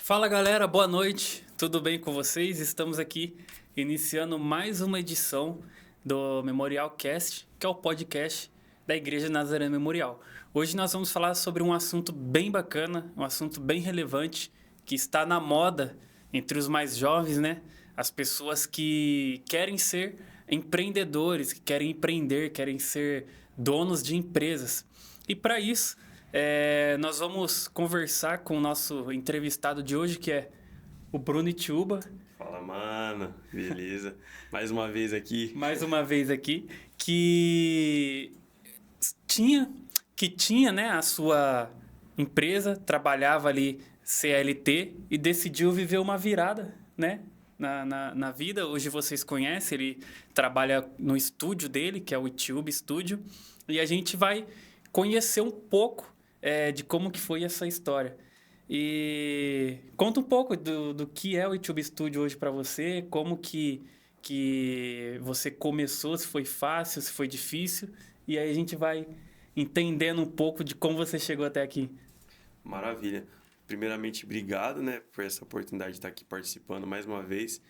Fala galera, boa noite, tudo bem com vocês? Estamos aqui iniciando mais uma edição do Memorial Cast, que é o podcast da Igreja Nazaré Memorial. Hoje nós vamos falar sobre um assunto bem bacana, um assunto bem relevante, que está na moda entre os mais jovens, né? As pessoas que querem ser empreendedores, que querem empreender, querem ser donos de empresas. E para isso, nós vamos conversar com o nosso entrevistado de hoje, que é o Bruno Itiúba. Fala, mano. Beleza. Mais uma vez aqui. Mais uma vez aqui, que tinha, né, a sua empresa, trabalhava ali CLT e decidiu viver uma virada, né? Na vida. Hoje vocês conhecem, ele trabalha no estúdio dele, que é o Itiúba Studio, e a gente vai conhecer um pouco de como que foi essa história. E conta um pouco do que é o Itiúba Studio hoje para você, como que você começou, se foi fácil, se foi difícil, e aí a gente vai entendendo um pouco de como você chegou até aqui. Maravilha. Primeiramente, obrigado, né, por essa oportunidade de estar aqui participando mais uma vez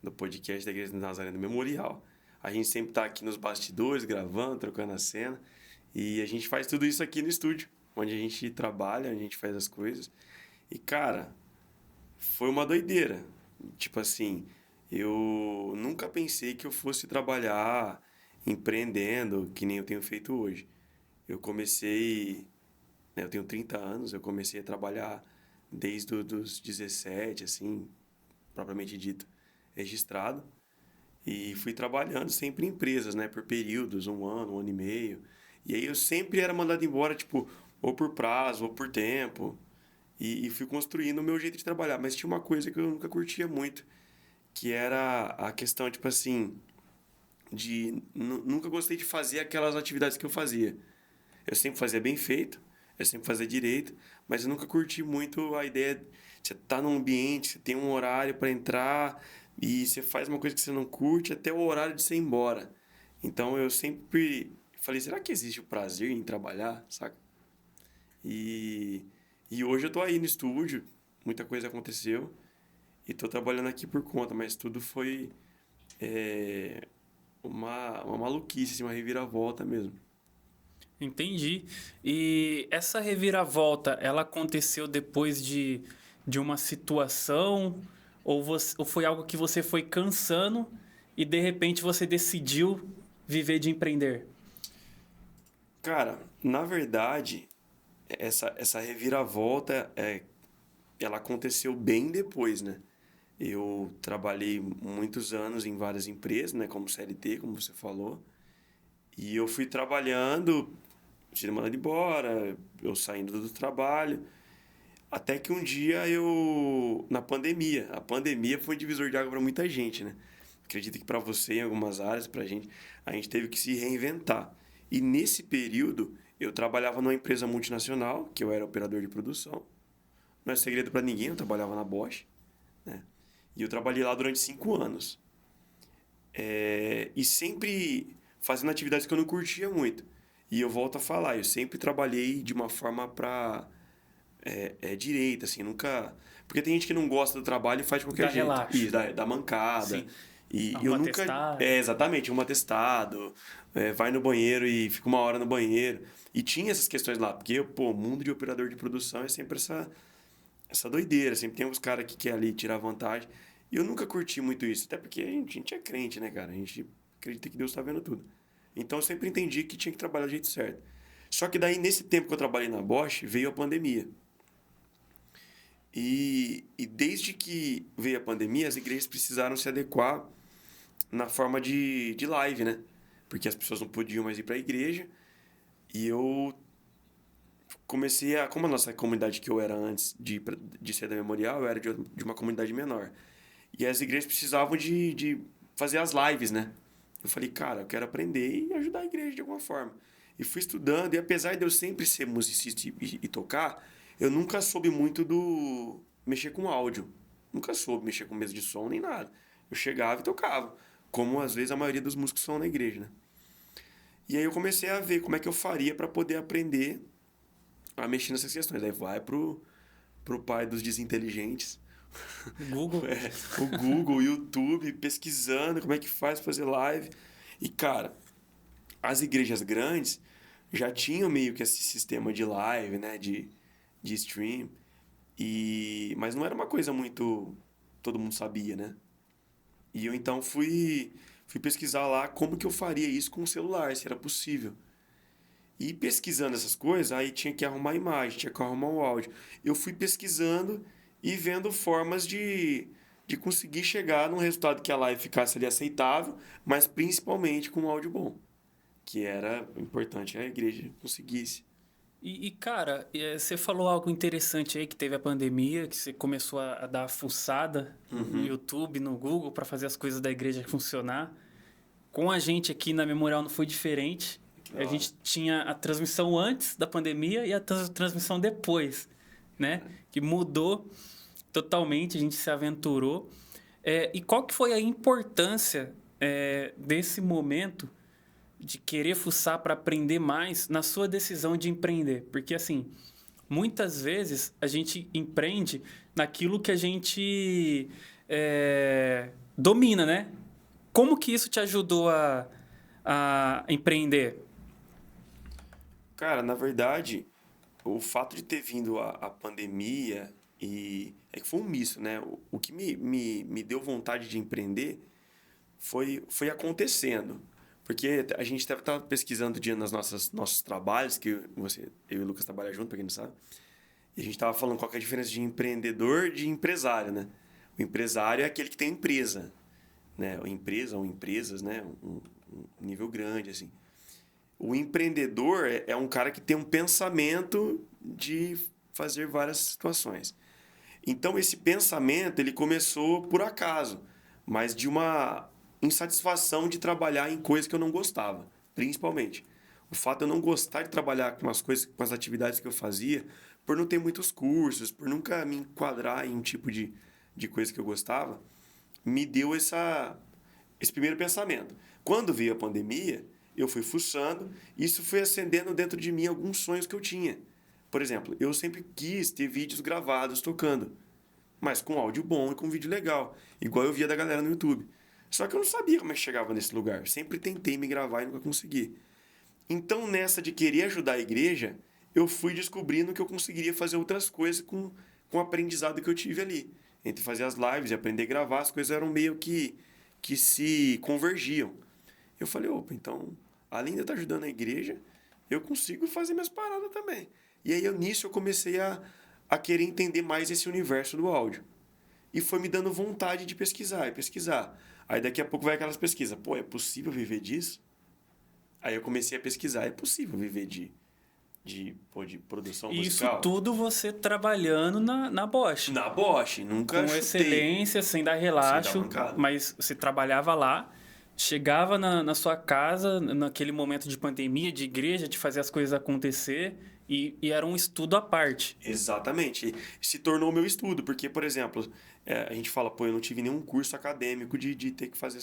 do podcast da Igreja Nazaré Memorial. A gente sempre está aqui nos bastidores, gravando, trocando a cena, e a gente faz tudo isso aqui no estúdio, onde a gente trabalha, a gente faz as coisas. E, cara, foi uma doideira. Tipo assim, eu nunca pensei que eu fosse trabalhar empreendendo, que nem eu tenho feito hoje. Eu comecei, né, eu tenho 30 anos, eu comecei a trabalhar desde os 17, assim, propriamente dito, registrado. E fui trabalhando sempre em empresas, né, por períodos, um ano e meio. E aí eu sempre era mandado embora, tipo, ou por prazo, ou por tempo. E fui construindo o meu jeito de trabalhar. Mas tinha uma coisa que eu nunca curtia muito, que era a questão, tipo assim, nunca gostei de fazer aquelas atividades que eu fazia. Eu sempre fazia bem feito, eu sempre fazia direito, mas eu nunca curti muito a ideia de você estar num ambiente, você tem um horário para entrar e você faz uma coisa que você não curte até o horário de você ir embora. Então eu sempre falei, será que existe o prazer em trabalhar, saca? E, e hoje eu tô aí no estúdio, muita coisa aconteceu e tô trabalhando aqui por conta, mas tudo foi é, uma maluquice, assim, uma reviravolta mesmo. Entendi. E essa reviravolta, ela aconteceu depois de uma situação ou foi algo que você foi cansando e de repente você decidiu viver de empreender? Cara, na verdade, essa reviravolta, ela aconteceu bem depois, né? Eu trabalhei muitos anos em várias empresas, né? Como CLT, como você falou. E eu fui trabalhando, sendo mandado embora, eu saindo do trabalho. Até que um dia na pandemia, a pandemia foi um divisor de água para muita gente, né? Acredito que para você, em algumas áreas, para a gente teve que se reinventar. E nesse período, eu trabalhava numa empresa multinacional, que eu era operador de produção. Não é segredo para ninguém, eu trabalhava na Bosch, né? E eu trabalhei lá durante 5 anos. E sempre fazendo atividades que eu não curtia muito. E eu volto a falar, eu sempre trabalhei de uma forma para direita, assim, nunca. Porque tem gente que não gosta do trabalho e faz de Dá qualquer jeito. E relaxo. dá mancada. Sim. E eu Arruma nunca. testar. Exatamente, um atestado, vai no banheiro e fica uma hora no banheiro. E tinha essas questões lá, porque, pô, o mundo de operador de produção é sempre essa doideira. Sempre tem uns caras que querem ali tirar vantagem. E eu nunca curti muito isso, até porque a gente é crente, né, cara? A gente acredita que Deus está vendo tudo. Então eu sempre entendi que tinha que trabalhar do jeito certo. Só que daí, nesse tempo que eu trabalhei na Bosch, veio a pandemia. E desde que veio a pandemia, as igrejas precisaram se adequar na forma de live, né? Porque as pessoas não podiam mais ir para a igreja. E eu comecei a. Como a nossa comunidade que eu era antes de ser da Memorial, eu era de uma comunidade menor. E as igrejas precisavam de fazer as lives, né? Eu falei, cara, eu quero aprender e ajudar a igreja de alguma forma. E fui estudando, e apesar de eu sempre ser musicista e tocar, eu nunca soube muito do mexer com áudio. Nunca soube mexer com mesa de som nem nada. Eu chegava e tocava, como às vezes a maioria dos músicos são na igreja, né? E aí eu comecei a ver como é que eu faria para poder aprender a mexer nessas questões. Aí vai pro pai dos desinteligentes. Google. O Google, o YouTube, pesquisando como é que faz pra fazer live. E, cara, as igrejas grandes já tinham meio que esse sistema de live, né? De stream. Mas não era uma coisa muito... Todo mundo sabia, né? E eu, então, fui pesquisar lá como que eu faria isso com o celular, se era possível. E pesquisando essas coisas, aí tinha que arrumar a imagem, tinha que arrumar o áudio. Eu fui pesquisando e vendo formas de conseguir chegar num resultado que a live ficasse ali aceitável, mas principalmente com um áudio bom. Que era importante a igreja conseguisse. Cara, você falou algo interessante aí, que teve a pandemia, que você começou a dar fuçada no YouTube, no Google, para fazer as coisas da igreja funcionar. Com a gente aqui na Memorial não foi diferente. A gente tinha a transmissão antes da pandemia e a transmissão depois, né? Que mudou totalmente, a gente se aventurou. E qual que foi a importância desse momento de querer fuçar para aprender mais na sua decisão de empreender? Porque, assim, muitas vezes a gente empreende naquilo que a gente domina, né? Como que isso te ajudou a empreender? Cara, na verdade, o fato de ter vindo a pandemia é que foi um misto, né? O que me deu vontade de empreender foi acontecendo. Porque a gente estava pesquisando dia nos nossos trabalhos, que eu e o Lucas trabalham junto, para quem não sabe. E a gente estava falando qual que é a diferença de empreendedor e de empresário, né? O empresário é aquele que tem empresa, né? Ou empresa ou empresas, né? Um nível grande, assim. O empreendedor é um cara que tem um pensamento de fazer várias situações. Então, esse pensamento ele começou por acaso, mas de uma insatisfação de trabalhar em coisas que eu não gostava, principalmente. O fato de eu não gostar de trabalhar com as coisas, com as atividades que eu fazia, por não ter muitos cursos, por nunca me enquadrar em um tipo de coisa que eu gostava, me deu esse primeiro pensamento. Quando veio a pandemia, eu fui fuçando, e isso foi acendendo dentro de mim alguns sonhos que eu tinha. Por exemplo, eu sempre quis ter vídeos gravados tocando, mas com áudio bom e com vídeo legal, igual eu via da galera no YouTube. Só que eu não sabia como é que chegava nesse lugar. Sempre tentei me gravar e nunca consegui. Então, nessa de querer ajudar a igreja, eu fui descobrindo que eu conseguiria fazer outras coisas com o aprendizado que eu tive ali. Entre fazer as lives e aprender a gravar, as coisas eram meio que se convergiam. Eu falei, opa, então, além de eu estar ajudando a igreja, eu consigo fazer minhas paradas também. E aí, nisso, eu comecei a querer entender mais esse universo do áudio. E foi me dando vontade de pesquisar e pesquisar. Aí, daqui a pouco vai aquelas pesquisas. Pô, é possível viver disso? Aí, eu comecei a pesquisar. É possível viver de produção musical? Isso tudo você trabalhando na Bosch. Na Bosch, nunca com chutei. Excelência, sem dar relaxo. Sem dar mancada. Mas você trabalhava lá, chegava na sua casa, naquele momento de pandemia, de igreja, de fazer as coisas acontecer, e era um estudo à parte. Exatamente. Se tornou meu estudo, porque, por exemplo, a gente fala, pô, eu não tive nenhum curso acadêmico de ter que fazer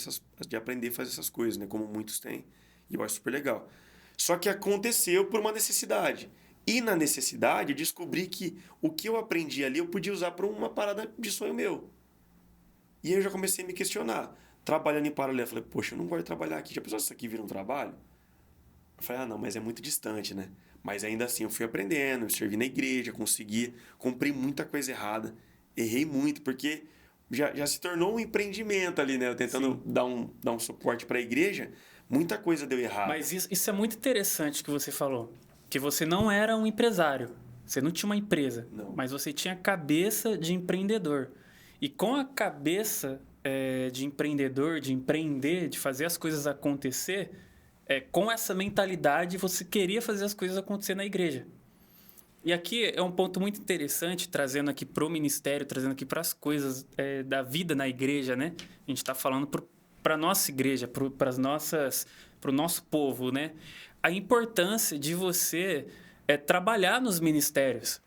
de aprender a fazer essas coisas, né? Como muitos têm. E eu acho super legal. Só que aconteceu por uma necessidade. E na necessidade, eu descobri que o que eu aprendi ali eu podia usar para uma parada de sonho meu. E aí eu já comecei a me questionar. Trabalhando em paralelo, eu falei, poxa, eu não gosto de trabalhar aqui. Já pensou se isso aqui vira um trabalho? Eu falei, não, mas é muito distante, né? Mas ainda assim eu fui aprendendo, eu servi na igreja, consegui, comprei muita coisa errada. Errei muito, porque já se tornou um empreendimento ali, né? Eu tentando dar um suporte para a igreja, muita coisa deu errado. Mas isso é muito interessante que você falou. Que você não era um empresário. Você não tinha uma empresa. Não. Mas você tinha a cabeça de empreendedor. E com a cabeça de empreendedor, de empreender, de fazer as coisas acontecer, com essa mentalidade você queria fazer as coisas acontecer na igreja. E aqui é um ponto muito interessante, trazendo aqui para o ministério, trazendo aqui para as coisas da vida na igreja, né? A gente está falando para a nossa igreja, para o nosso povo, né? A importância de você trabalhar nos ministérios.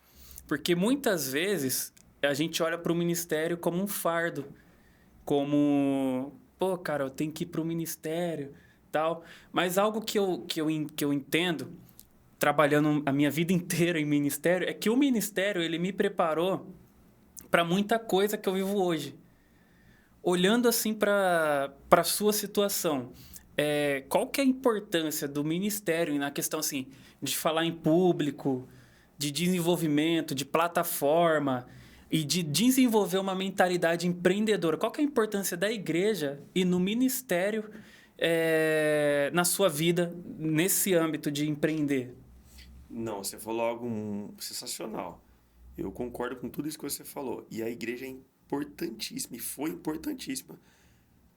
Porque muitas vezes a gente olha para o ministério como um fardo, como, pô, cara, eu tenho que ir para o ministério, tal. Mas algo que eu entendo, trabalhando a minha vida inteira em ministério, é que o ministério ele me preparou para muita coisa que eu vivo hoje. Olhando assim para a sua situação, qual que é a importância do ministério na questão assim, de falar em público, de desenvolvimento, de plataforma e de desenvolver uma mentalidade empreendedora? Qual que é a importância da igreja e no ministério na sua vida, nesse âmbito de empreender? Não, você falou algo sensacional. Eu concordo com tudo isso que você falou. E a igreja é importantíssima, e foi importantíssima,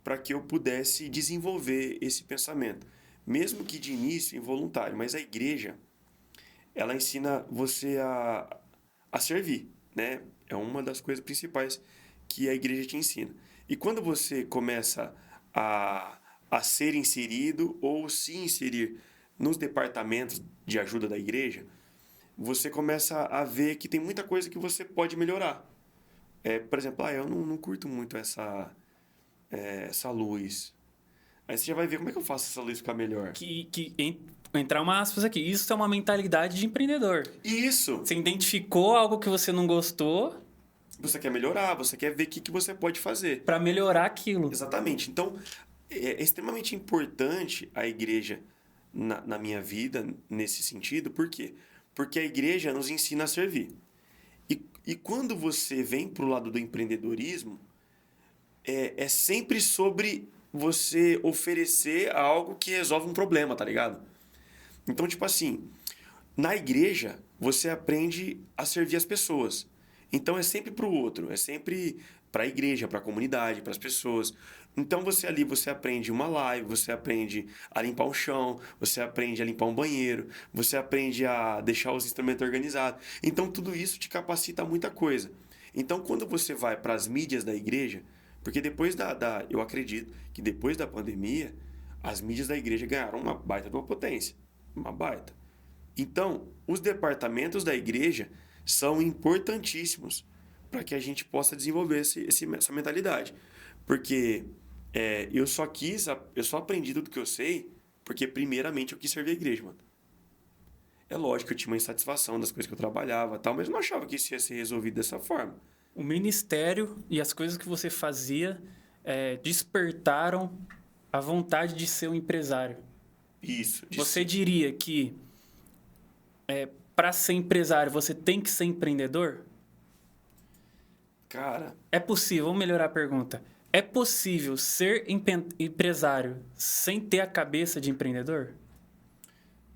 para que eu pudesse desenvolver esse pensamento. Mesmo que de início involuntário, mas a igreja, ela ensina você a servir, né? É uma das coisas principais que a igreja te ensina. E quando você começa a ser inserido ou se inserir nos departamentos de ajuda da igreja, você começa a ver que tem muita coisa que você pode melhorar. Por exemplo, eu não curto muito essa luz. Aí você já vai ver como é que eu faço essa luz ficar melhor. Entrar uma aspas aqui. Isso é uma mentalidade de empreendedor. Isso! Você identificou algo que você não gostou. Você quer melhorar, você quer ver o que você pode fazer. Para melhorar aquilo. Exatamente. Então, é extremamente importante a igreja na minha vida, nesse sentido. Por quê? Porque a igreja nos ensina a servir. E quando você vem para o lado do empreendedorismo, é sempre sobre você oferecer algo que resolve um problema, tá ligado? Então, tipo assim, na igreja, você aprende a servir as pessoas. Então, é sempre para o outro, é sempre para a igreja, para a comunidade, para as pessoas. Então, você aprende uma live, você aprende a limpar o chão, você aprende a limpar um banheiro, você aprende a deixar os instrumentos organizados. Então, tudo isso te capacita muita coisa. Então, quando você vai para as mídias da igreja, porque depois eu acredito que depois da pandemia, as mídias da igreja ganharam uma baita de uma potência. Uma baita. Então, os departamentos da igreja são importantíssimos para que a gente possa desenvolver essa mentalidade. Porque eu só aprendi tudo que eu sei porque, primeiramente, eu quis servir a igreja, mano. É lógico que eu tinha uma insatisfação das coisas que eu trabalhava e tal, mas eu não achava que isso ia ser resolvido dessa forma. O ministério e as coisas que você fazia despertaram a vontade de ser um empresário. Isso. Você diria que para ser empresário você tem que ser empreendedor? Cara... É possível, vamos melhorar a pergunta. É possível ser empresário sem ter a cabeça de empreendedor?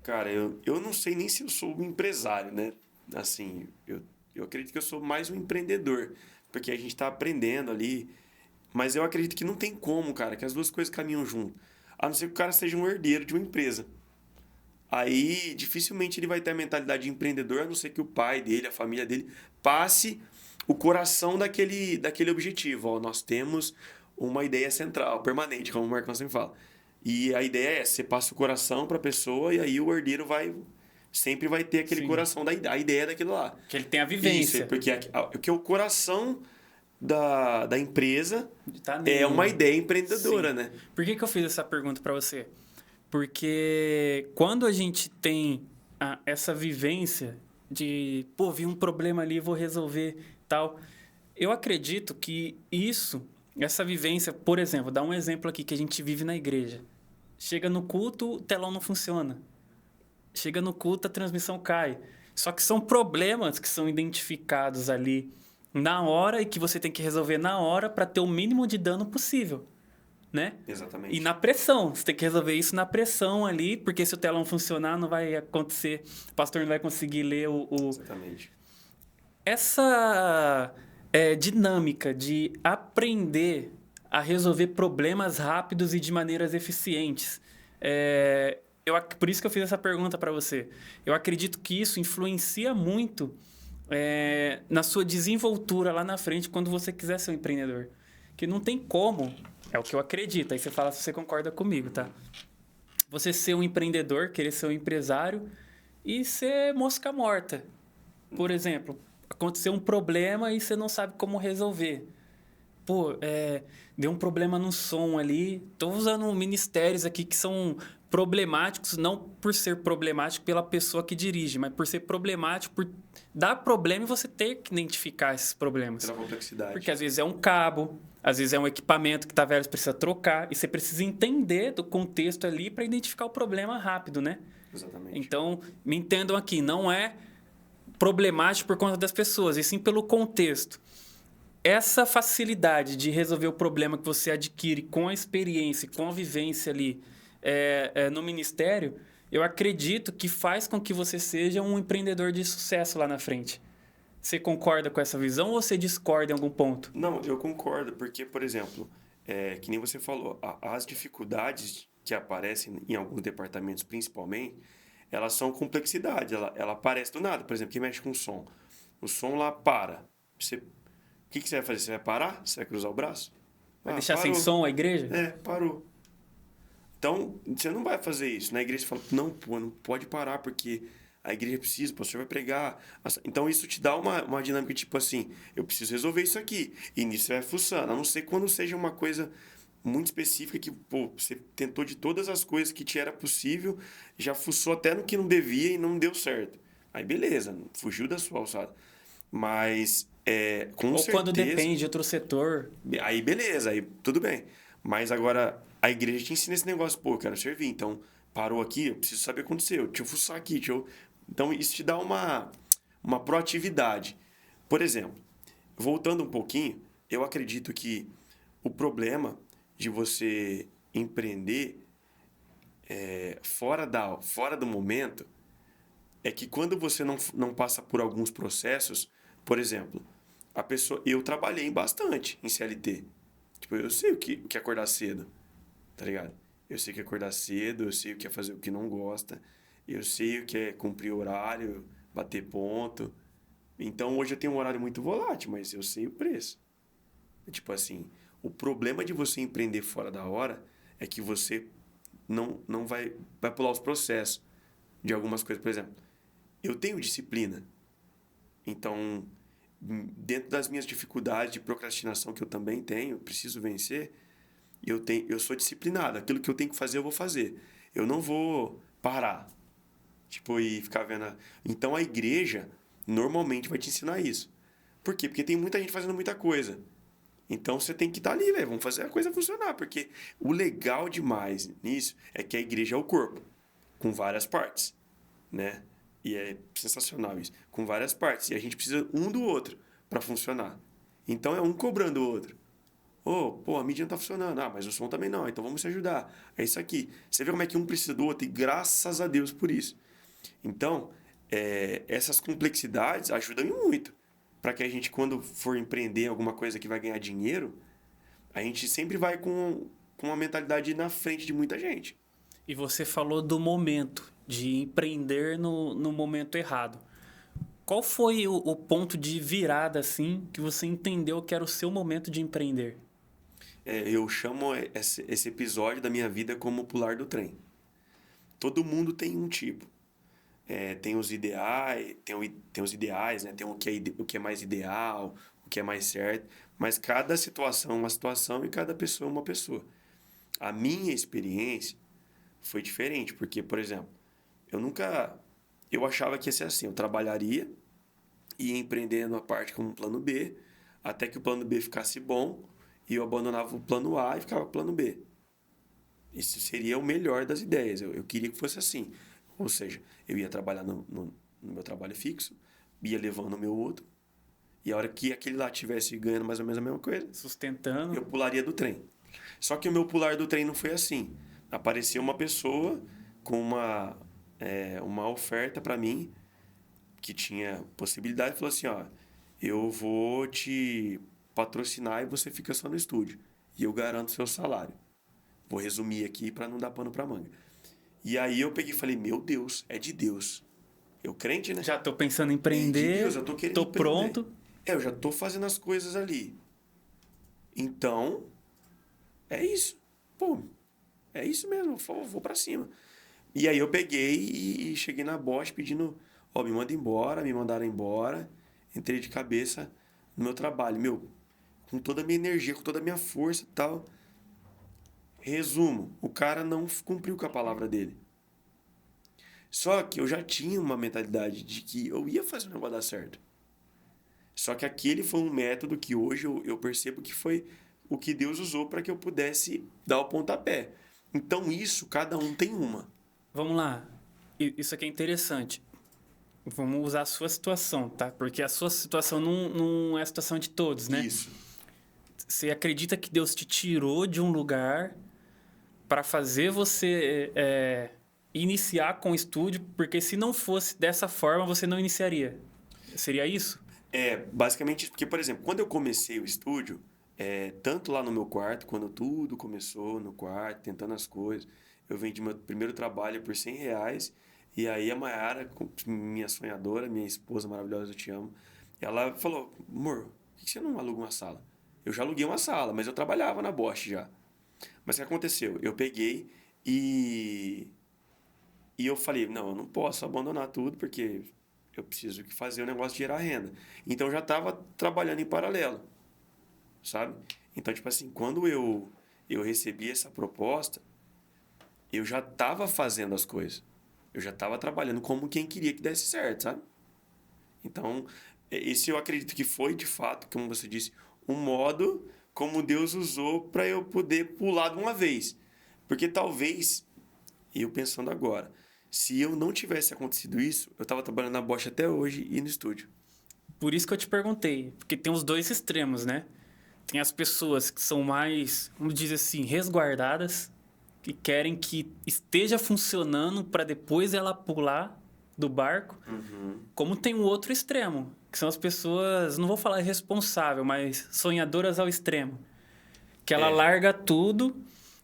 Cara, eu não sei nem se eu sou um empresário, né? Assim, eu acredito que eu sou mais um empreendedor, porque a gente está aprendendo ali. Mas eu acredito que não tem como, cara, que as duas coisas caminham junto. A não ser que o cara seja um herdeiro de uma empresa. Aí, dificilmente ele vai ter a mentalidade de empreendedor, a não ser que o pai dele, a família dele, passe o coração daquele objetivo. Ó, nós temos uma ideia central, permanente, como o Marcão sempre fala. E a ideia é, você passa o coração para a pessoa e aí o herdeiro sempre vai ter aquele coração a ideia daquilo lá. Que ele tem a vivência. Isso, porque o coração da empresa tá é uma ideia empreendedora, né? Por que eu fiz essa pergunta para você? Porque quando a gente tem essa vivência de, vi um problema ali, vou resolver, tal, eu acredito que essa vivência, por exemplo, dá um exemplo aqui que a gente vive na igreja. Chega no culto, o telão não funciona. Chega no culto, a transmissão cai. Só que são problemas que são identificados ali na hora e que você tem que resolver na hora para ter o mínimo de dano possível, né? Exatamente. E na pressão. Você tem que resolver isso na pressão ali, porque se o telão funcionar, não vai acontecer. O pastor não vai conseguir ler Exatamente. Essa dinâmica de aprender a resolver problemas rápidos e de maneiras eficientes. Por isso que eu fiz essa pergunta para você. Eu acredito que isso influencia muito na sua desenvoltura lá na frente quando você quiser ser um empreendedor. Que não tem como, é o que eu acredito. Aí você fala se você concorda comigo, tá? Você ser um empreendedor, querer ser um empresário e ser mosca morta. Por exemplo, aconteceu um problema e você não sabe como resolver. Pô, deu um problema no som ali. Tô usando ministérios aqui que são problemáticos, não por ser problemático pela pessoa que dirige, mas por ser problemático, por dar problema e você ter que identificar esses problemas. Pela complexidade. Porque às vezes é um cabo, às vezes é um equipamento que tá velho, você precisa trocar, e você precisa entender do contexto ali para identificar o problema rápido, né? Exatamente. Então, me entendam aqui, não é problemático por conta das pessoas, e sim pelo contexto. Essa facilidade de resolver o problema que você adquire com a experiência, com a vivência ali no ministério, eu acredito que faz com que você seja um empreendedor de sucesso lá na frente. Você concorda com essa visão ou você discorda em algum ponto? Não, eu concordo, porque, por exemplo, que nem você falou, as dificuldades que aparecem em alguns departamentos, principalmente, elas são complexidade, ela aparece do nada. Por exemplo, quem mexe com som. O som lá para. O que você vai fazer? Você vai parar? Você vai cruzar o braço? Vai deixar parou. sem som a igreja? Parou. Então, você não vai fazer isso. Na igreja você fala, não, pô, não pode parar, porque a igreja precisa, o pastor vai pregar. Então, isso te dá uma dinâmica tipo assim, eu preciso resolver isso aqui. E nisso você vai fuçando. A não ser quando seja uma coisa muito específica que, pô, você tentou de todas as coisas que te era possível, já fuçou até no que não devia e não deu certo. Aí, beleza, fugiu da sua alçada. Mas, com ou certeza... quando depende de outro setor. Aí, beleza, aí tudo bem. Mas agora, a igreja te ensina esse negócio, pô, eu quero servir, então parou aqui, eu preciso saber o que aconteceu, deixa eu fuçar aqui, Então, isso te dá uma proatividade. Por exemplo, voltando um pouquinho, eu acredito que o problema de você empreender fora do momento é que quando você não passa por alguns processos, por exemplo, eu trabalhei bastante em CLT. Tipo, eu sei o que é acordar cedo, tá ligado? Eu sei o que é acordar cedo, eu sei o que é fazer o que não gosta, eu sei o que é cumprir horário, bater ponto. Então, hoje eu tenho um horário muito volátil, mas eu sei o preço. Tipo assim, o problema de você empreender fora da hora é que você não vai pular os processos de algumas coisas. Por exemplo, eu tenho disciplina. Então, dentro das minhas dificuldades de procrastinação que eu também tenho, preciso vencer, eu sou disciplinado. Aquilo que eu tenho que fazer, eu vou fazer. Eu não vou parar. Tipo, e ficar vendo... Então, a igreja normalmente vai te ensinar isso. Por quê? Porque tem muita gente fazendo muita coisa. Então, você tem que estar ali, velho. Vamos fazer a coisa funcionar. Porque o legal demais nisso é que a igreja é o corpo, com várias partes, né? E é sensacional isso. Com várias partes. E a gente precisa um do outro para funcionar. Então, é um cobrando o outro. Pô, a mídia não tá funcionando. Mas o som também não. Então, vamos se ajudar. É isso aqui. Você vê como é que um precisa do outro. E graças a Deus por isso. Então, essas complexidades ajudam muito. Para que a gente, quando for empreender alguma coisa que vai ganhar dinheiro, a gente sempre vai com uma mentalidade na frente de muita gente. E você falou do momento, de empreender no momento errado. Qual foi o ponto de virada, assim, que você entendeu que era o seu momento de empreender? Eu chamo esse episódio da minha vida como pular do trem. Todo mundo tem um tipo. Tem os ideais, tem os ideais, né? Tem o que é mais ideal, o que é mais certo. Mas cada situação é uma situação e cada pessoa é uma pessoa. A minha experiência foi diferente, porque, por exemplo, eu achava que ia ser assim, eu trabalharia, ia empreendendo a parte como plano B, até que o plano B ficasse bom, e eu abandonava o plano A e ficava plano B. Isso seria o melhor das ideias, eu queria que fosse assim. Ou seja, eu ia trabalhar no meu trabalho fixo, ia levando o meu outro, e a hora que aquele lá estivesse ganhando mais ou menos a mesma coisa, Sustentando. eu pularia do trem. Só que o meu pular do trem não foi assim. Apareceu uma pessoa com uma oferta para mim, que tinha possibilidade, e falou assim, eu vou te patrocinar e você fica só no estúdio. E eu garanto o seu salário. Vou resumir aqui para não dar pano para manga. E aí eu peguei e falei, meu Deus, é de Deus. Eu crente, né? Já tô pensando em empreender, É de Deus, eu tô querendo empreender. pronto. Eu já tô fazendo as coisas ali. Então, é isso. Pô, é isso mesmo, vou pra cima. E aí eu peguei e cheguei na Bosch pedindo, me manda embora, me mandaram embora. Entrei de cabeça no meu trabalho. com toda a minha energia, com toda a minha força e tal. Resumo, o cara não cumpriu com a palavra dele. Só que eu já tinha uma mentalidade de que eu ia fazer o negócio dar certo. Só que aquele foi um método que hoje eu percebo que foi o que Deus usou para que eu pudesse dar o pontapé. Então isso, cada um tem uma. Vamos lá. Isso aqui é interessante. Vamos usar a sua situação, tá? Porque a sua situação não é a situação de todos, né? Isso. Você acredita que Deus te tirou de um lugar para fazer você iniciar com o estúdio, porque se não fosse dessa forma, você não iniciaria. Seria isso? Basicamente isso. Porque, por exemplo, quando eu comecei o estúdio, tanto lá no meu quarto, quando tudo começou no quarto, tentando as coisas, eu vendi meu primeiro trabalho por R$ 100. E aí a Mayara, minha sonhadora, minha esposa maravilhosa, eu te amo, ela falou, amor, por que você não aluga uma sala? Eu já aluguei uma sala, mas eu trabalhava na Bosch já. Mas o que aconteceu? Eu peguei e eu falei, não, eu não posso abandonar tudo porque eu preciso fazer o negócio de gerar renda. Então eu já estava trabalhando em paralelo, sabe? Então, tipo assim, quando eu recebi essa proposta, eu já estava fazendo as coisas. Eu já estava trabalhando como quem queria que desse certo, sabe? Então, esse eu acredito que foi, de fato, como você disse, um modo como Deus usou para eu poder pular de uma vez. Porque talvez, eu pensando agora, se eu não tivesse acontecido isso, eu estava trabalhando na Bosch até hoje e no estúdio. Por isso que eu te perguntei. Porque tem os dois extremos, né? Tem as pessoas que são mais, vamos dizer assim, resguardadas, que querem que esteja funcionando para depois ela pular do barco. Como tem um outro extremo, que são as pessoas, não vou falar irresponsável, mas sonhadoras ao extremo. Que ela larga tudo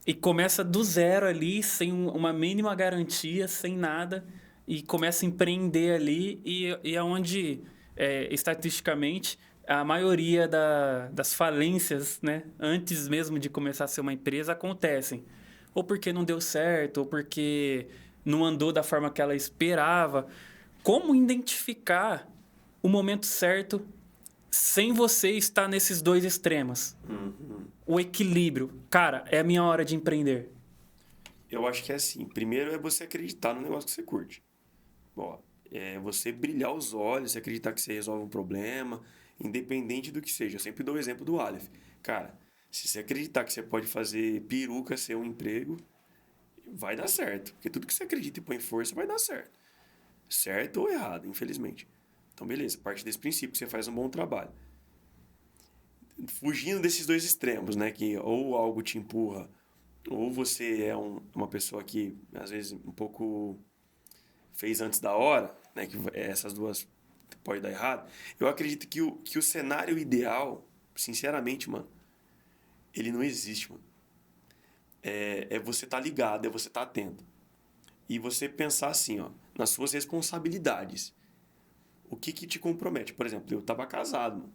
e começa do zero ali, sem uma mínima garantia, sem nada, e começa a empreender ali, e é onde, estatisticamente, a maioria das falências, né, antes mesmo de começar a ser uma empresa, acontecem. Ou porque não deu certo, ou porque não andou da forma que ela esperava. Como identificar o momento certo sem você estar nesses dois extremos? O equilíbrio. Cara, é a minha hora de empreender. Eu acho que é assim. Primeiro é você acreditar no negócio que você curte. Ó, é você brilhar os olhos, você acreditar que você resolve um problema, independente do que seja. Eu sempre dou o exemplo do Aleph. Cara, se você acreditar que você pode fazer peruca ser um emprego, vai dar certo. Porque tudo que você acredita e põe força vai dar certo. Certo ou errado, infelizmente. Então, beleza, parte desse princípio que você faz um bom trabalho. Fugindo desses dois extremos, né? Que ou algo te empurra, ou você é uma pessoa que, às vezes, um pouco fez antes da hora, né? Que essas duas pode dar errado. Eu acredito que o cenário ideal, sinceramente, mano, ele não existe, mano. É você estar ligado, é você estar atento. E você pensar assim, ó, nas suas responsabilidades. O que te compromete? Por exemplo, eu tava casado, mano.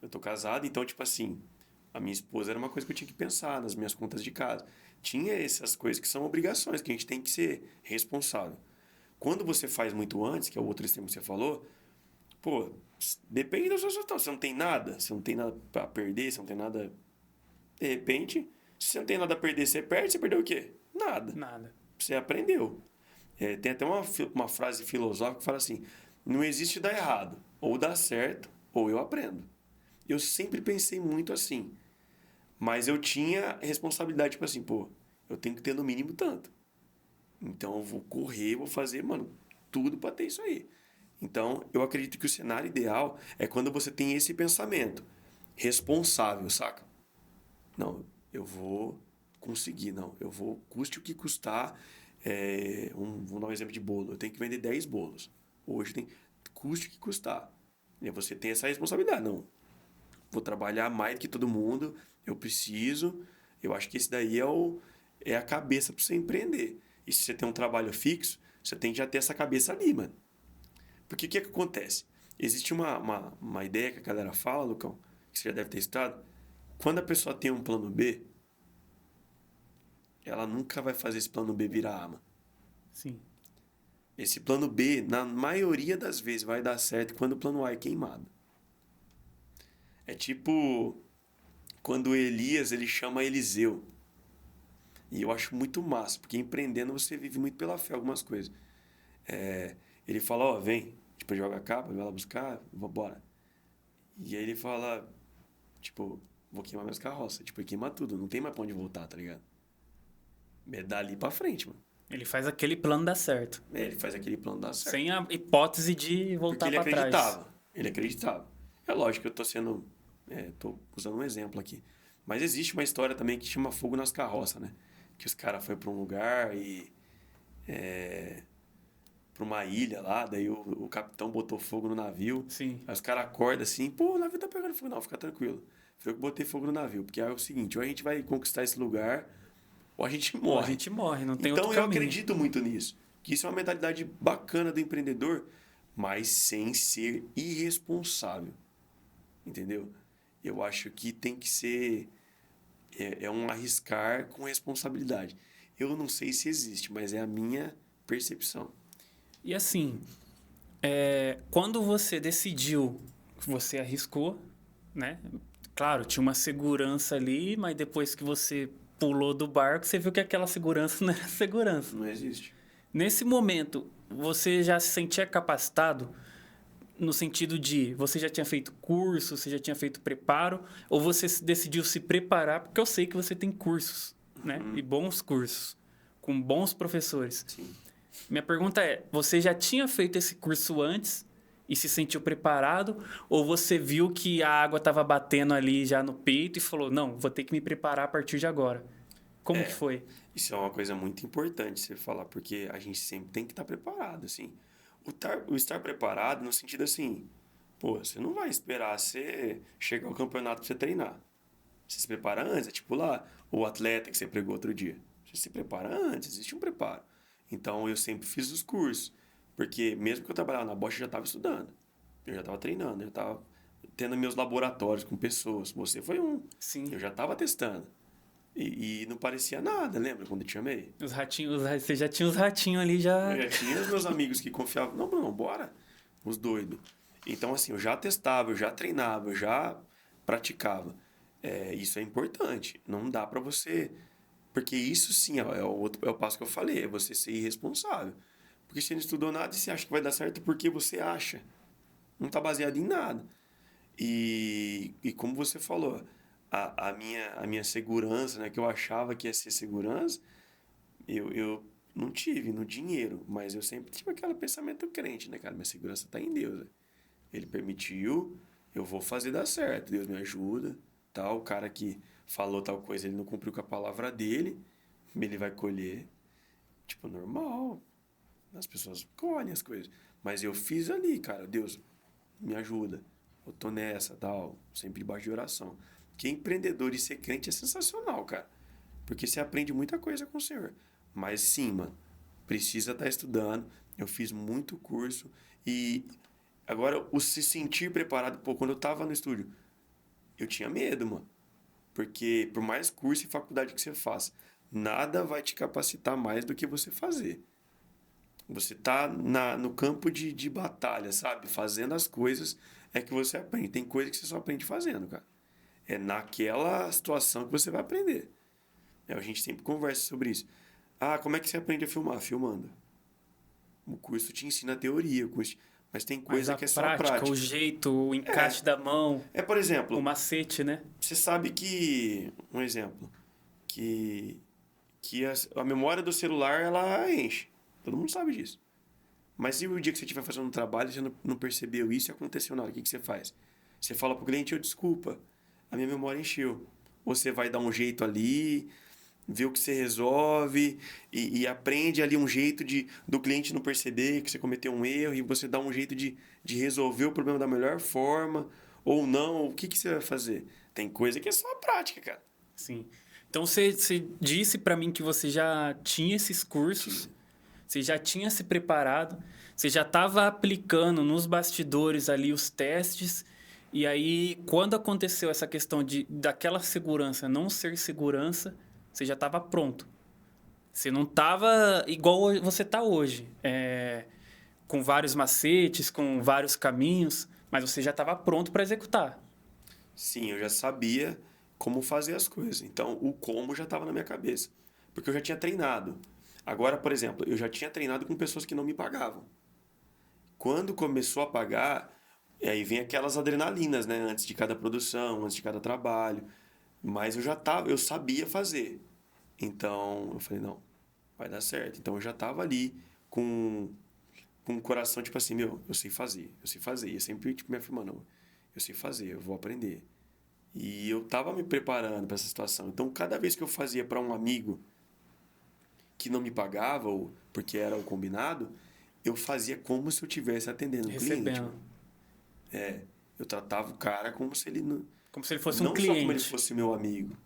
Eu tô casado, então, tipo assim, a minha esposa era uma coisa que eu tinha que pensar nas minhas contas de casa. Tinha essas coisas que são obrigações, que a gente tem que ser responsável. Quando você faz muito antes, que é o outro extremo que você falou, pô, depende da sua situação. Você não tem nada, você não tem nada pra perder, você não tem nada. De repente, se você não tem nada a perder, você perde, você perdeu o quê? Nada. Nada. Você aprendeu. Tem até uma frase filosófica que fala assim: não existe dar errado. Ou dá certo, ou eu aprendo. Eu sempre pensei muito assim. Mas eu tinha responsabilidade, tipo assim, pô, eu tenho que ter no mínimo tanto. Então eu vou correr, vou fazer, mano, tudo pra ter isso aí. Então eu acredito que o cenário ideal é quando você tem esse pensamento responsável, saca? Não, eu vou conseguir, não. Eu vou, custe o que custar. Vou dar um exemplo de bolo. Eu tenho que vender 10 bolos. Hoje tem, custe o que custar. E você tem essa responsabilidade, não. Vou trabalhar mais que todo mundo, eu preciso. Eu acho que esse daí é a cabeça para você empreender. E se você tem um trabalho fixo, você tem que já ter essa cabeça ali, mano. Porque o que acontece? Existe uma ideia que a galera fala, Lucão, que você já deve ter estudado. Quando a pessoa tem um plano B, ela nunca vai fazer esse plano B virar A, mano. Sim. Esse plano B, na maioria das vezes, vai dar certo quando o plano A é queimado. É tipo quando Elias, ele chama Eliseu. E eu acho muito massa, porque empreendendo você vive muito pela fé algumas coisas. Ele fala, ó, vem, tipo, joga a capa, vai lá buscar, vambora. E aí ele fala, tipo, vou queimar minhas carroças. Tipo, ele queima tudo, não tem mais pra onde voltar, tá ligado? É dali pra frente, mano. Ele faz aquele plano dar certo. Ele faz aquele plano dar certo. Sem a hipótese de Porque voltar ele para trás. acreditava. Ele acreditava. É lógico que eu tô sendo... tô usando um exemplo aqui. Mas existe uma história também que chama Fogo nas Carroças, né? Que os caras foram pra um lugar e... pra uma ilha lá, daí o capitão botou fogo no navio. Sim. Aí os caras acordam assim, pô, o navio tá pegando fogo. Não, fica tranquilo. Foi eu que botei fogo no navio. Porque é o seguinte, ou a gente vai conquistar esse lugar, ou a gente morre. Ou a gente morre, não tem Então outro eu caminho. acredito muito nisso. Que isso é uma mentalidade bacana do empreendedor, mas sem ser irresponsável. Entendeu? Eu acho que tem que ser... É um arriscar com responsabilidade. Eu não sei se existe, mas é a minha percepção. E assim, quando você decidiu, você arriscou, né? Claro, tinha uma segurança ali, mas depois que você pulou do barco, você viu que aquela segurança não era segurança. Não existe. Nesse momento, você já se sentia capacitado no sentido de você já tinha feito curso, você já tinha feito preparo, ou você decidiu se preparar, porque eu sei que você tem cursos, né? E bons cursos, com bons professores. Sim. Minha pergunta é, você já tinha feito esse curso antes e se sentiu preparado, ou você viu que a água estava batendo ali já no peito e falou, não, vou ter que me preparar a partir de agora? Como que foi? Isso é uma coisa muito importante você falar, porque a gente sempre tem que estar preparado, assim. O estar preparado no sentido assim, pô, você não vai esperar você chegar ao campeonato pra você treinar. Você se prepara antes, é tipo lá, o atleta que você pregou outro dia. Você se prepara antes, existe um preparo. Então, eu sempre fiz os cursos, porque mesmo que eu trabalhava na Bosch, eu já estava estudando. Eu já estava treinando, eu já estava tendo meus laboratórios com pessoas. Você foi um. Sim. Eu já estava testando. E não parecia nada, lembra quando eu te chamei? Os ratinhos, você já tinha os ratinhos ali já... Eu já tinha os meus amigos que confiavam. Não, Bruno, bora. Os doidos. Então, assim, eu já testava, eu já treinava, eu já praticava. Isso é importante. Não dá para você... Porque isso sim é o passo que eu falei, é você ser irresponsável. Porque você não estudou nada e você acha que vai dar certo porque você acha. Não está baseado em nada. E como você falou, a minha segurança, né, que eu achava que ia ser segurança, eu não tive no dinheiro, mas eu sempre tive aquele pensamento crente, né, cara? Minha segurança está em Deus. Né? Ele permitiu, eu vou fazer dar certo, Deus me ajuda. Tal, o cara que falou tal coisa, ele não cumpriu com a palavra dele, ele vai colher. Tipo, normal. As pessoas colhem as coisas. Mas eu fiz ali, cara, Deus, me ajuda. Eu tô nessa, tal, sempre debaixo de oração. Que empreendedor e ser crente é sensacional, cara. Porque você aprende muita coisa com o Senhor. Mas sim, mano, precisa estar estudando. Eu fiz muito curso. E agora, o se sentir preparado, pô, quando eu tava no estúdio, eu tinha medo, mano. Porque por mais curso e faculdade que você faça, nada vai te capacitar mais do que você fazer. Você tá no campo de batalha, sabe? Fazendo as coisas é que você aprende. Tem coisa que você só aprende fazendo, cara. É naquela situação que você vai aprender. A gente sempre conversa sobre isso. Ah, como é que você aprende a filmar? Filmando. O curso te ensina a teoria, mas tem coisa que é só prática. O jeito, o encaixe da mão. Por exemplo... O macete, né? Você sabe que... Um exemplo. Que a memória do celular, ela enche. Todo mundo sabe disso. Mas se o dia que você estiver fazendo um trabalho, você não percebeu isso e aconteceu nada, o que você faz? Você fala pro cliente, desculpa, a minha memória encheu. Ou você vai dar um jeito ali, vê o que você resolve e aprende ali um jeito do cliente não perceber que você cometeu um erro e você dá um jeito de resolver o problema da melhor forma ou não. O que você vai fazer? Tem coisa que é só prática, cara. Sim. Então, você disse para mim que você já tinha esses cursos, sim. Você já tinha se preparado, você já estava aplicando nos bastidores ali os testes. E aí, quando aconteceu essa questão daquela segurança não ser segurança, você já estava pronto. Você não estava igual você está hoje, com vários macetes, com vários caminhos, mas você já estava pronto para executar. Sim, eu já sabia como fazer as coisas. Então, o como já estava na minha cabeça. Porque eu já tinha treinado. Agora, por exemplo, eu já tinha treinado com pessoas que não me pagavam. Quando começou a pagar, aí vem aquelas adrenalinas, né? Antes de cada produção, antes de cada trabalho. Mas eu sabia fazer. Então, eu falei, não, vai dar certo. Então, eu já estava ali com o coração, tipo assim, meu, eu sei fazer, eu sei fazer. E eu sempre, tipo, me afirmando, não, eu sei fazer, eu vou aprender. E eu tava me preparando para essa situação. Então, cada vez que eu fazia para um amigo que não me pagava, ou porque era o combinado, eu fazia como se eu estivesse atendendo um cliente, Recebendo. mano. É, eu tratava o cara como se ele Como se ele fosse um não só como ele cliente. fosse meu amigo.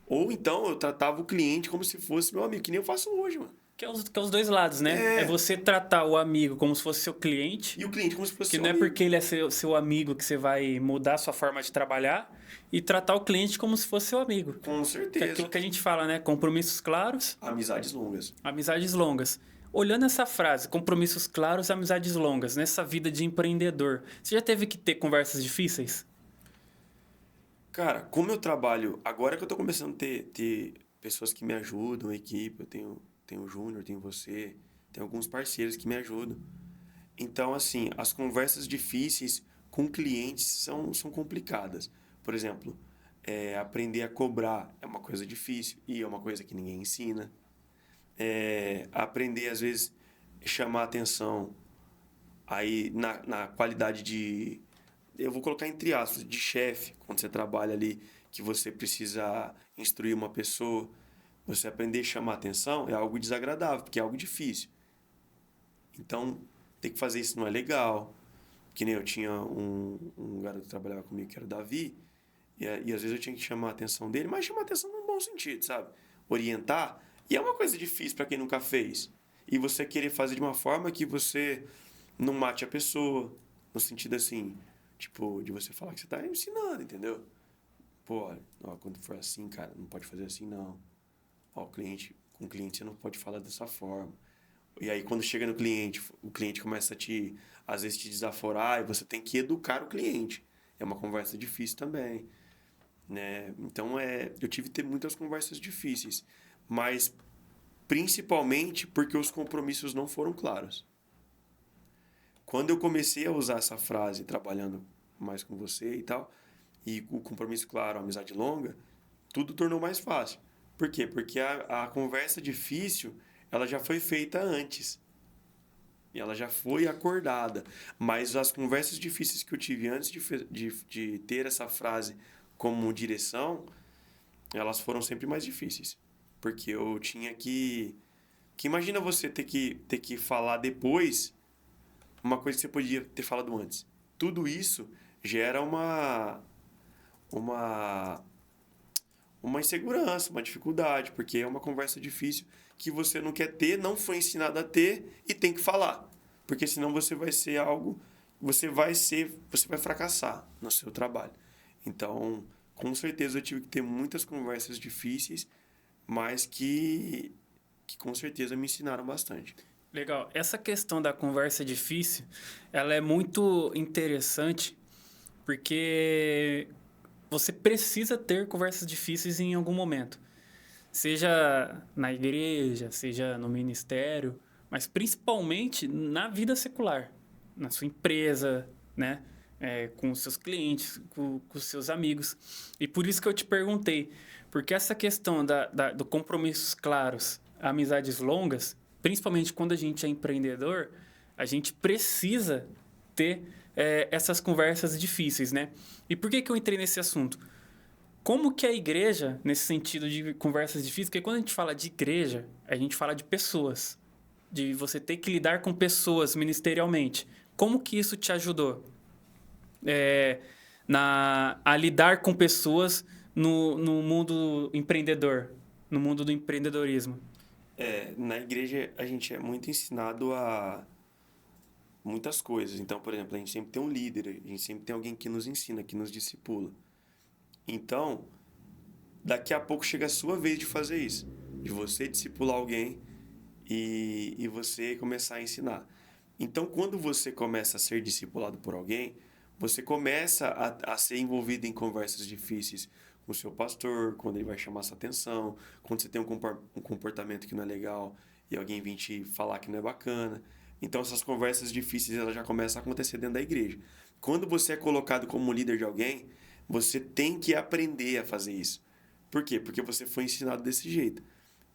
Ou então eu tratava o cliente como se fosse meu amigo, que nem eu faço hoje, mano. Que é os dois lados, né? É É, você tratar o amigo como se fosse seu cliente, e o cliente como se fosse que seu não é amigo. porque ele é seu amigo que você vai mudar a sua forma de trabalhar, e tratar o cliente como se fosse seu amigo. Com Que é aquilo certeza. que a gente fala, né? Compromissos claros, Amizades longas. amizades longas. Olhando essa frase, compromissos claros, amizades longas, nessa vida de empreendedor, você já teve que ter conversas difíceis? Cara, como eu trabalho, agora que eu tô começando a ter pessoas que me ajudam, equipe, tenho o Júnior, tenho você, tenho alguns parceiros que me ajudam. Então, assim, as conversas difíceis com clientes são complicadas. Por exemplo, aprender a cobrar é uma coisa difícil e é uma coisa que ninguém ensina. Aprender, às vezes, chamar atenção aí na qualidade de, eu vou colocar entre aspas, de chefe, quando você trabalha ali, que você precisa instruir uma pessoa, você aprender a chamar atenção é algo desagradável, porque é algo difícil. Então, ter que fazer isso não é legal. Que nem eu tinha um garoto que trabalhava comigo, que era o Davi, e às vezes eu tinha que chamar a atenção dele, mas chamar a atenção no bom sentido, sabe? Orientar. E é uma coisa difícil para quem nunca fez. E você querer fazer de uma forma que você não mate a pessoa, no sentido assim, tipo, de você falar que você tá ensinando, entendeu? Pô, olha, ó, quando for assim, cara, não pode fazer assim, não. Ó, com o cliente você não pode falar dessa forma. E aí, quando chega no cliente, o cliente começa às vezes, te desaforar e você tem que educar o cliente. É uma conversa difícil também, né? Então, eu tive que ter muitas conversas difíceis, mas principalmente porque os compromissos não foram claros. Quando eu comecei a usar essa frase trabalhando mais com você e tal, e o compromisso claro, a amizade longa, tudo tornou mais fácil. Por quê? Porque a conversa difícil, ela já foi feita antes. E ela já foi acordada. Mas as conversas difíceis que eu tive antes de ter essa frase como direção, elas foram sempre mais difíceis. Porque eu tinha que imagina você ter que falar depois uma coisa que você podia ter falado antes. Tudo isso gera uma, uma insegurança, uma dificuldade, porque é uma conversa difícil que você não quer ter, não foi ensinado a ter e tem que falar. Porque senão você vai ser algo, você vai fracassar no seu trabalho. Então, com certeza eu tive que ter muitas conversas difíceis, mas que com certeza me ensinaram bastante. Legal. Essa questão da conversa difícil, ela é muito interessante porque você precisa ter conversas difíceis em algum momento. Seja na igreja, seja no ministério, mas principalmente na vida secular, na sua empresa, né? Com os seus clientes, com os seus amigos. E por isso que eu te perguntei, porque essa questão do compromissos claros, amizades longas, principalmente quando a gente é empreendedor, a gente precisa ter essas conversas difíceis, né? E por que eu entrei nesse assunto? Como que a igreja, nesse sentido de conversas difíceis, porque quando a gente fala de igreja, a gente fala de pessoas, de você ter que lidar com pessoas ministerialmente. Como que isso te ajudou a lidar com pessoas no mundo empreendedor, no mundo do empreendedorismo? Na igreja a gente é muito ensinado a muitas coisas. Então, por exemplo, a gente sempre tem um líder, a gente sempre tem alguém que nos ensina, que nos discipula. Então, daqui a pouco chega a sua vez de fazer isso, de você discipular alguém e você começar a ensinar. Então, quando você começa a ser discipulado por alguém, você começa a ser envolvido em conversas difíceis com o seu pastor, quando ele vai chamar sua atenção, quando você tem um comportamento que não é legal e alguém vem te falar que não é bacana. Então, essas conversas difíceis elas já começam a acontecer dentro da igreja. Quando você é colocado como líder de alguém, você tem que aprender a fazer isso. Por quê? Porque você foi ensinado desse jeito.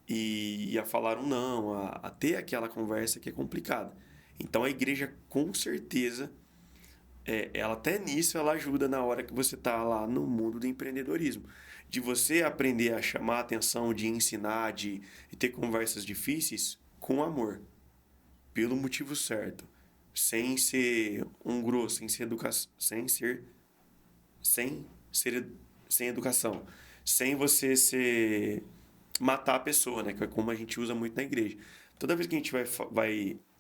E a falar um não, a ter aquela conversa que é complicada. Então, a igreja, com certeza, ela até nisso ela ajuda na hora que você está lá no mundo do empreendedorismo. De você aprender a chamar a atenção, de ensinar, de ter conversas difíceis com amor. Pelo motivo certo. Sem ser um grosso, sem educação. Sem você matar a pessoa, né? Que é como a gente usa muito na igreja. Toda vez que a gente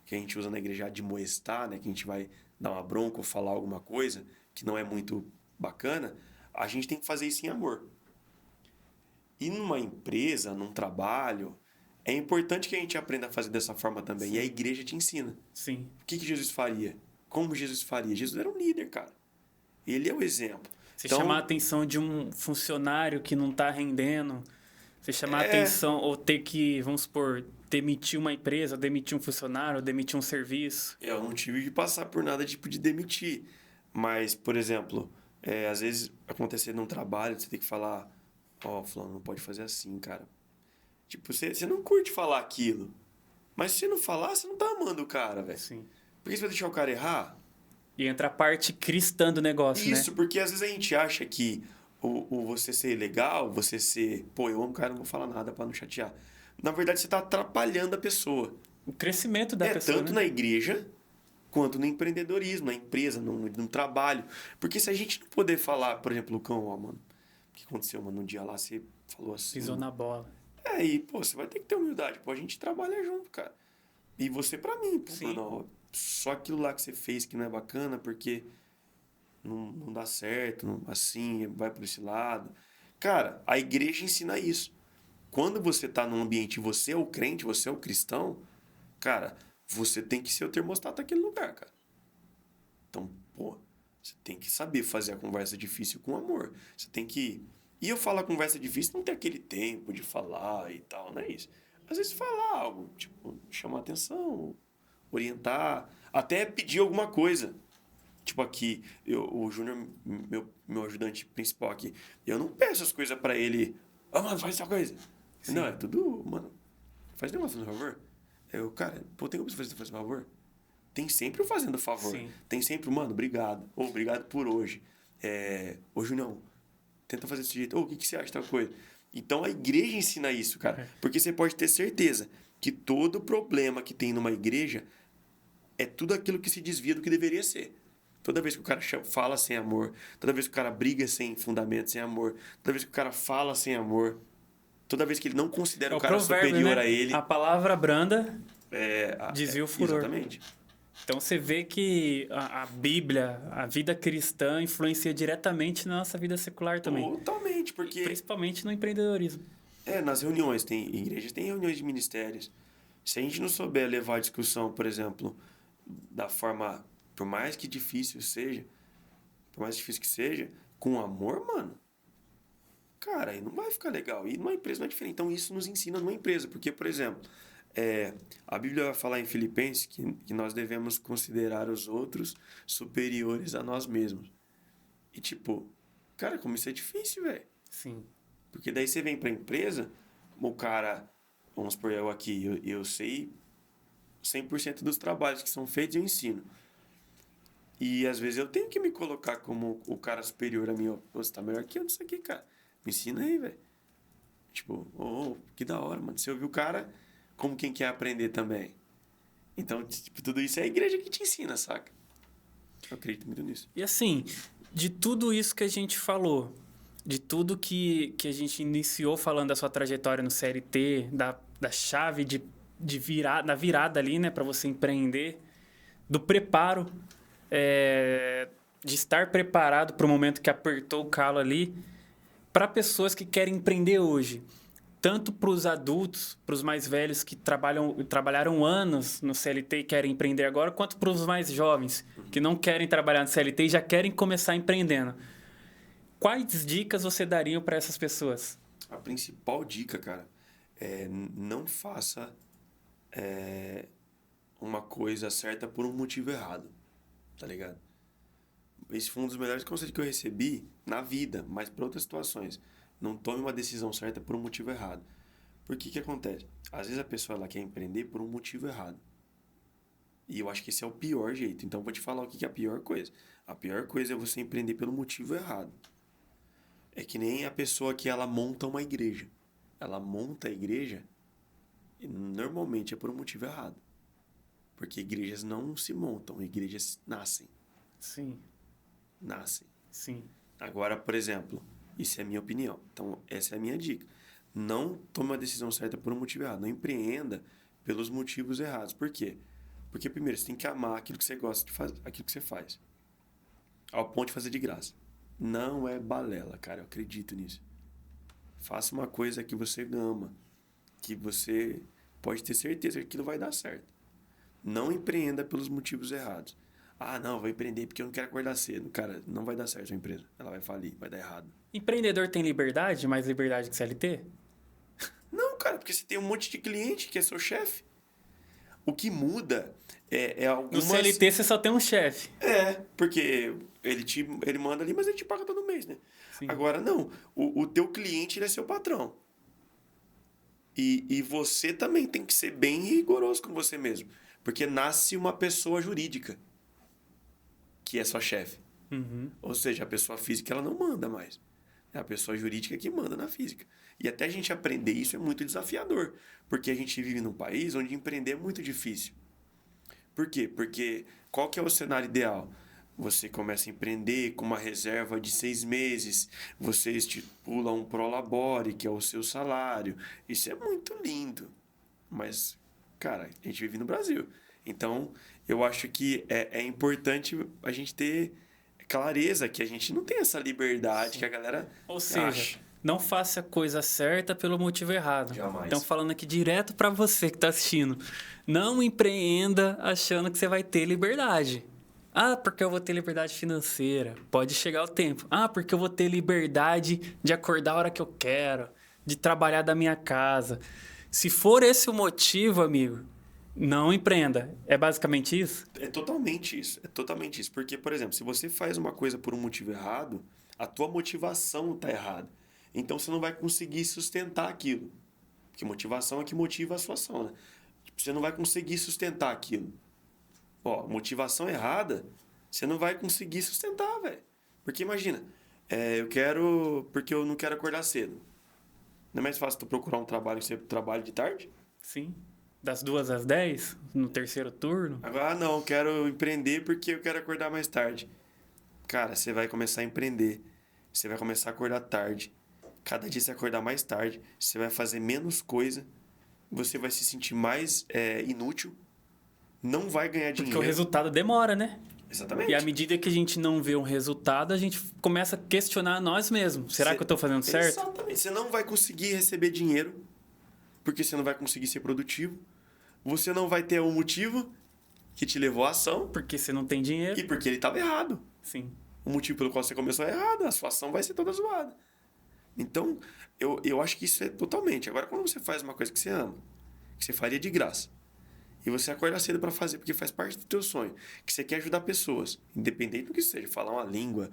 que a gente usa na igreja admoestar, né? Que a gente vai dar uma bronca ou falar alguma coisa que não é muito bacana, a gente tem que fazer isso em amor. E numa empresa, num trabalho, é importante que a gente aprenda a fazer dessa forma também. Sim. E a igreja te ensina. Sim. O que Jesus faria? Como Jesus faria? Jesus era um líder, cara. Ele é o exemplo. Você chamar a atenção de um funcionário que não está rendendo, você chamar a atenção ou ter que, vamos supor, demitir uma empresa, demitir um funcionário, demitir um serviço. Eu não tive que passar por nada tipo de demitir. Mas, por exemplo, às vezes acontecer num trabalho, você tem que falar, fulano, não pode fazer assim, cara. Tipo, você não curte falar aquilo. Mas se você não falar, você não tá amando o cara, velho. Sim. Por que você vai deixar o cara errar? E entra a parte cristã do negócio, Isso, né? porque às vezes a gente acha que o você ser legal, você ser... Pô, eu amo o cara, não vou falar nada pra não chatear. Na verdade, você tá atrapalhando a pessoa. O crescimento da pessoa, Tanto né? na igreja, quanto no empreendedorismo, na empresa, no trabalho. Porque se a gente não poder falar, por exemplo, Lucão, mano, o que aconteceu, mano? Um dia lá você falou assim... Pisou na bola. E, pô, você vai ter que ter humildade. Pô, a gente trabalha junto, cara. E você pra mim, pô, Sim. Bruno, só aquilo lá que você fez que não é bacana, porque não dá certo, assim, vai por esse lado. Cara, a igreja ensina isso. Quando você tá num ambiente, você é o crente, você é o cristão, cara, você tem que ser o termostato daquele lugar, cara. Então, pô, você tem que saber fazer a conversa difícil com amor. Você tem que... E eu falo a conversa difícil, não tem aquele tempo de falar e tal, não é isso. Às vezes falar algo, tipo, chamar atenção, orientar, até pedir alguma coisa. Tipo aqui, o Júnior, meu ajudante principal aqui, eu não peço as coisas pra ele, mano, faz essa coisa. Sim. Não, é tudo, mano, faz negócio, por favor. Cara, pô, tem como você fazer favor? Tem sempre o fazendo favor. Sim. Tem sempre, mano, obrigado. Ou obrigado por hoje. Ô, Junião, tenta fazer desse jeito. Ô, o que você acha de tal coisa? Então, a igreja ensina isso, cara. Porque você pode ter certeza que todo problema que tem numa igreja é tudo aquilo que se desvia do que deveria ser. Toda vez que o cara fala sem amor, toda vez que o cara briga sem fundamento, sem amor, toda vez que o cara fala sem amor, toda vez que ele não considera o cara provérbio, superior né? a ele... A palavra branda desvia o furor. Exatamente. Então você vê que a Bíblia, a vida cristã, influencia diretamente na nossa vida secular também. Totalmente, porque... Principalmente no empreendedorismo. Nas reuniões, igrejas tem reuniões de ministérios. Se a gente não souber levar a discussão, por exemplo, da forma, por mais que difícil seja, por mais difícil que seja, com amor, mano, cara, aí não vai ficar legal. E numa empresa não é diferente. Então isso nos ensina numa empresa. Porque, por exemplo, a Bíblia vai falar em Filipenses que nós devemos considerar os outros superiores a nós mesmos. E tipo, cara, como isso é difícil, velho. Sim. Porque daí você vem pra empresa, o cara, vamos supor, eu aqui, eu sei 100% dos trabalhos que são feitos eu ensino. E às vezes eu tenho que me colocar como o cara superior a mim. Você tá melhor que eu nisso aqui, cara. Me ensina aí, velho. Tipo, que da hora, mano. Você ouviu o cara como quem quer aprender também. Então, tipo, tudo isso é a igreja que te ensina, saca? Eu acredito muito nisso. E assim, de tudo isso que a gente falou, de tudo que a gente iniciou falando da sua trajetória no CLT, da chave da virada ali, né, para você empreender, do preparo, de estar preparado para o momento que apertou o calo ali, para pessoas que querem empreender hoje. tanto para os adultos, para os mais velhos que trabalharam anos no CLT e querem empreender agora, quanto para os mais jovens que não querem trabalhar no CLT e já querem começar empreendendo. Quais dicas você daria para essas pessoas? A principal dica, cara, é não faça uma coisa certa por um motivo errado, tá ligado? Esse foi um dos melhores conselhos que eu recebi na vida, mas para outras situações. Não tome uma decisão certa por um motivo errado. Por que que acontece? Às vezes a pessoa ela quer empreender por um motivo errado. E eu acho que esse é o pior jeito. Então eu vou te falar o que que é a pior coisa. A pior coisa é você empreender pelo motivo errado. É que nem a pessoa que ela monta uma igreja. Ela monta a igreja e normalmente é por um motivo errado. Porque igrejas não se montam, igrejas nascem. Sim, Nascem. sim. Agora, por exemplo, isso é a minha opinião. Então, essa é a minha dica. Não tome a decisão certa por um motivo errado. Não empreenda pelos motivos errados. Por quê? Porque, primeiro, você tem que amar aquilo que você gosta de fazer, aquilo que você faz. Ao ponto de fazer de graça. Não é balela, cara. Eu acredito nisso. Faça uma coisa que você ama. Que você pode ter certeza que aquilo vai dar certo. Não empreenda pelos motivos errados. Ah, não, vou empreender porque eu não quero acordar cedo. Cara, não vai dar certo a empresa. Ela vai falir, vai dar errado. Empreendedor tem liberdade, mais liberdade que CLT? Não, cara, porque você tem um monte de cliente que é seu chefe. O que muda é algumas... No CLT você só tem um chefe. Porque ele manda ali, mas ele te paga todo mês, né? Sim. Agora, não. O teu cliente, ele é seu patrão. E você também tem que ser bem rigoroso com você mesmo. Porque nasce uma pessoa jurídica, que é sua chefe. Uhum. Ou seja, a pessoa física ela não manda mais. É a pessoa jurídica que manda na física. E até a gente aprender isso é muito desafiador. Porque a gente vive num país onde empreender é muito difícil. Por quê? Porque qual que é o cenário ideal? Você começa a empreender com uma reserva de 6 meses. Você estipula um prolabore, que é o seu salário. Isso é muito lindo. Mas, cara, a gente vive no Brasil. Então, eu acho que é importante a gente ter clareza que a gente não tem essa liberdade que a galera Ou seja, acha. não faça a coisa certa pelo motivo errado. Jamais. Então, falando aqui direto para você que está assistindo, não empreenda achando que você vai ter liberdade. Ah, porque eu vou ter liberdade financeira. Pode chegar o tempo. Ah, porque eu vou ter liberdade de acordar a hora que eu quero, de trabalhar da minha casa. Se for esse o motivo, amigo, não empreenda. É basicamente isso? É totalmente isso. É totalmente isso. Porque, por exemplo, se você faz uma coisa por um motivo errado, a tua motivação está errada. Então, você não vai conseguir sustentar aquilo. Porque motivação é que motiva a sua ação, né? Tipo, você não vai conseguir sustentar aquilo. Ó, motivação errada, você não vai conseguir sustentar, velho. Porque imagina, eu quero... Porque eu não quero acordar cedo. Não é mais fácil tu procurar um trabalho que você trabalha de tarde? Sim. Das 2 às 10, no terceiro turno. Agora, não, eu quero empreender porque eu quero acordar mais tarde. Cara, você vai começar a empreender. Você vai começar a acordar tarde. Cada dia você acordar mais tarde, você vai fazer menos coisa. Você vai se sentir mais inútil. Não vai ganhar Porque dinheiro. o resultado demora, né? Exatamente. E à medida que a gente não vê um resultado, a gente começa a questionar nós mesmos. Será que eu estou fazendo certo? Exatamente. Você não vai conseguir receber dinheiro, porque você não vai conseguir ser produtivo. Você não vai ter o motivo que te levou à ação. Porque você não tem dinheiro. E porque ele estava errado. Sim. O motivo pelo qual você começou é errado. A sua ação vai ser toda zoada. Então, eu acho que isso é totalmente. Agora, quando você faz uma coisa que você ama, que você faria de graça, e você acorda cedo para fazer, porque faz parte do teu sonho, que você quer ajudar pessoas, independente do que seja, falar uma língua,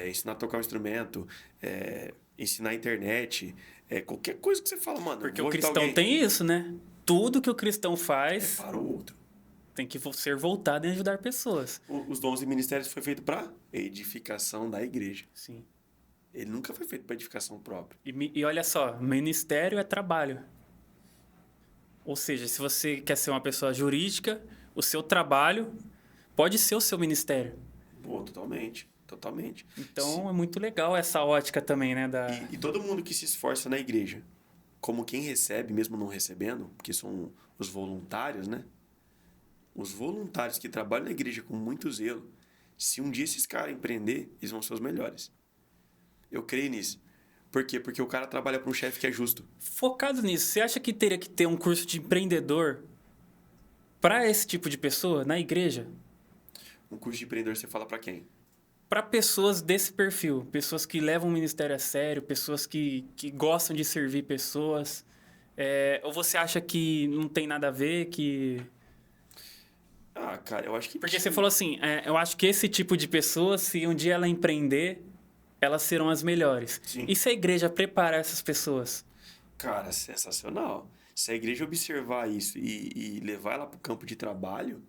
ensinar a tocar um instrumento, ensinar a internet, qualquer coisa que você fala, mano. Porque o cristão tem isso, né? Tudo que o cristão faz para o outro. tem que ser voltado em ajudar pessoas. Os dons e ministérios foi feito para edificação da igreja. Sim. Ele nunca foi feito para edificação própria. E olha só, ministério é trabalho. Ou seja, se você quer ser uma pessoa jurídica, o seu trabalho pode ser o seu ministério. Pô, totalmente. Totalmente. Então, é muito legal essa ótica também, né? E todo mundo que se esforça na igreja, como quem recebe, mesmo não recebendo, que são os voluntários, né? Os voluntários que trabalham na igreja com muito zelo, se um dia esses caras empreender, eles vão ser os melhores. Eu creio nisso. Por quê? Porque o cara trabalha para um chefe que é justo. Focado nisso, você acha que teria que ter um curso de empreendedor para esse tipo de pessoa na igreja? Um curso de empreendedor você fala para quem? Para pessoas desse perfil, pessoas que levam o ministério a sério, pessoas que gostam de servir pessoas. Ou você acha que não tem nada a ver, que... Ah, cara, eu acho que... Porque você falou assim, eu acho que esse tipo de pessoa, se um dia ela empreender, elas serão as melhores. Sim. E se a igreja preparar essas pessoas? Cara, sensacional. Se a igreja observar isso e levar ela para o campo de trabalho,